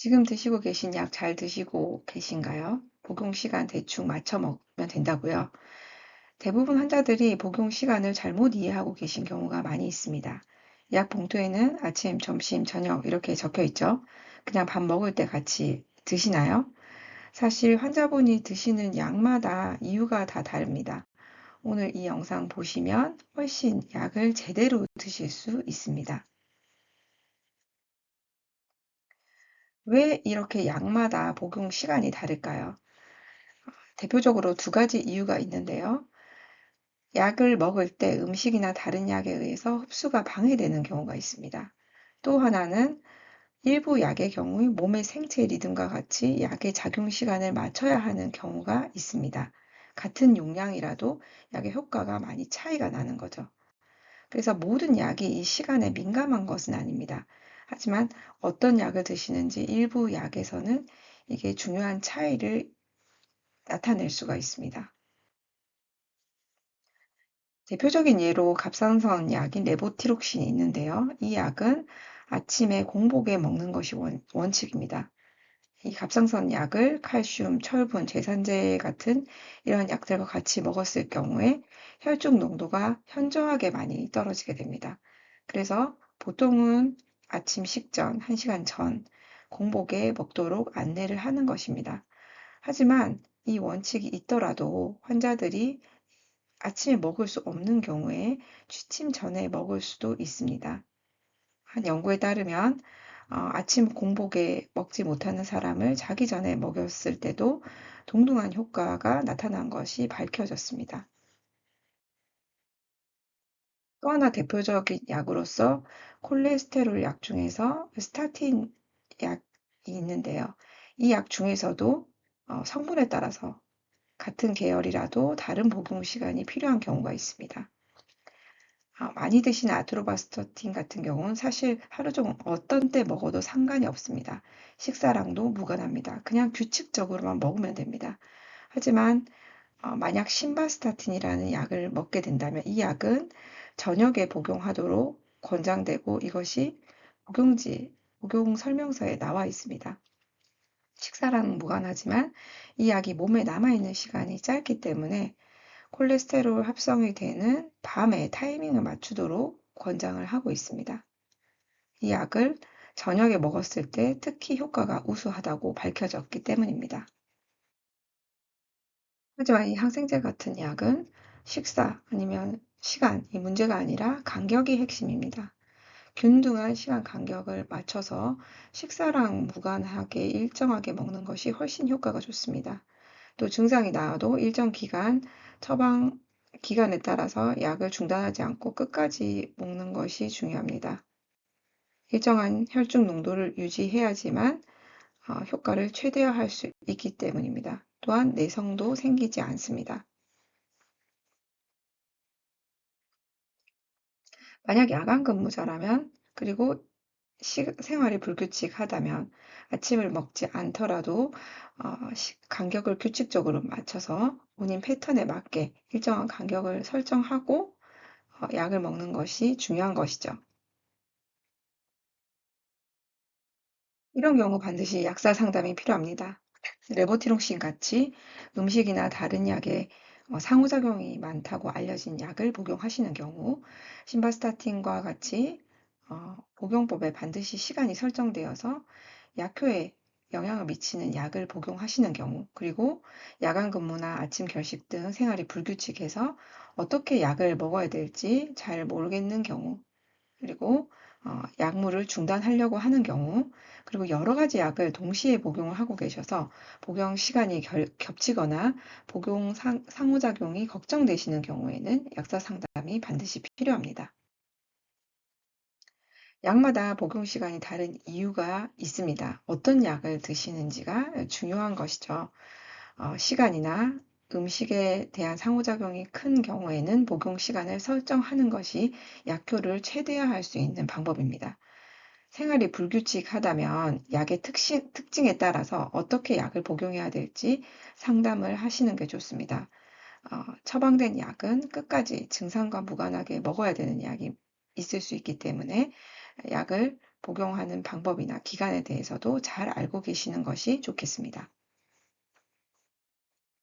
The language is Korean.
지금 드시고 계신 약 잘 드시고 계신가요? 복용 시간 대충 맞춰 먹으면 된다고요. 대부분 환자들이 복용 시간을 잘못 이해하고 계신 경우가 많이 있습니다. 약 봉투에는 아침, 점심, 저녁 이렇게 적혀 있죠. 그냥 밥 먹을 때 같이 드시나요? 사실 환자분이 드시는 약마다 이유가 다 다릅니다. 오늘 이 영상 보시면 훨씬 약을 제대로 드실 수 있습니다. 왜 이렇게 약마다 복용 시간이 다를까요? 대표적으로 두 가지 이유가 있는데요. 약을 먹을 때 음식이나 다른 약에 의해서 흡수가 방해되는 경우가 있습니다. 또 하나는 일부 약의 경우 몸의 생체 리듬과 같이 약의 작용 시간을 맞춰야 하는 경우가 있습니다. 같은 용량이라도 약의 효과가 많이 차이가 나는 거죠. 그래서 모든 약이 이 시간에 민감한 것은 아닙니다. 하지만 어떤 약을 드시는지 일부 약에서는 이게 중요한 차이를 나타낼 수가 있습니다. 대표적인 예로 갑상선 약인 레보티록신이 있는데요. 이 약은 아침에 공복에 먹는 것이 원칙입니다. 이 갑상선 약을 칼슘, 철분, 제산제 같은 이런 약들과 같이 먹었을 경우에 혈중 농도가 현저하게 많이 떨어지게 됩니다. 그래서 보통은 아침 식전 1시간 전 공복에 먹도록 안내를 하는 것입니다. 하지만 이 원칙이 있더라도 환자들이 아침에 먹을 수 없는 경우에 취침 전에 먹을 수도 있습니다. 한 연구에 따르면 아침 공복에 먹지 못하는 사람을 자기 전에 먹였을 때도 동등한 효과가 나타난 것이 밝혀졌습니다. 또 하나 대표적인 약으로서 콜레스테롤 약 중에서 스타틴 약이 있는데요. 이 약 중에서도 성분에 따라서 같은 계열이라도 다른 복용 시간이 필요한 경우가 있습니다. 많이 드시는 아트로바스터틴 같은 경우는 사실 하루 종 어떤 때 먹어도 상관이 없습니다. 식사랑도 무관합니다. 그냥 규칙적으로만 먹으면 됩니다. 하지만 만약 신바스타틴이라는 약을 먹게 된다면 이 약은 저녁에 복용하도록 권장되고 이것이 복용 설명서에 나와 있습니다. 식사랑 무관하지만 이 약이 몸에 남아있는 시간이 짧기 때문에 콜레스테롤 합성이 되는 밤에 타이밍을 맞추도록 권장을 하고 있습니다. 이 약을 저녁에 먹었을 때 특히 효과가 우수하다고 밝혀졌기 때문입니다. 하지만 이 항생제 같은 약은 식사 아니면 시간이 문제가 아니라 간격이 핵심입니다. 균등한 시간 간격을 맞춰서 식사랑 무관하게 일정하게 먹는 것이 훨씬 효과가 좋습니다. 또 증상이 나와도 일정 기간 처방 기간에 따라서 약을 중단하지 않고 끝까지 먹는 것이 중요합니다. 일정한 혈중 농도를 유지해야지만 효과를 최대화할 수 있기 때문입니다. 또한 내성도 생기지 않습니다. 만약 야간 근무자라면 그리고 생활이 불규칙하다면 아침을 먹지 않더라도 간격을 규칙적으로 맞춰서 본인 패턴에 맞게 일정한 간격을 설정하고 약을 먹는 것이 중요한 것이죠. 이런 경우 반드시 약사 상담이 필요합니다. 레보티록신 같이 음식이나 다른 약에 상호작용이 많다고 알려진 약을 복용하시는 경우, 신바스타틴과 같이 복용법에 반드시 시간이 설정되어서 약효에 영향을 미치는 약을 복용하시는 경우, 그리고 야간 근무나 아침 결식 등 생활이 불규칙해서 어떻게 약을 먹어야 될지 잘 모르겠는 경우, 그리고 약물을 중단하려고 하는 경우, 그리고 여러 가지 약을 동시에 복용을 하고 계셔서 복용 시간이 겹치거나 복용 상호작용이 걱정되시는 경우에는 약사 상담이 반드시 필요합니다. 약마다 복용 시간이 다른 이유가 있습니다. 어떤 약을 드시는지가 중요한 것이죠. 시간이나 음식에 대한 상호작용이 큰 경우에는 복용 시간을 설정하는 것이 약효를 최대화할 수 있는 방법입니다. 생활이 불규칙하다면 약의 특징에 따라서 어떻게 약을 복용해야 될지 상담을 하시는 게 좋습니다. 처방된 약은 끝까지 증상과 무관하게 먹어야 되는 약이 있을 수 있기 때문에 약을 복용하는 방법이나 기간에 대해서도 잘 알고 계시는 것이 좋겠습니다.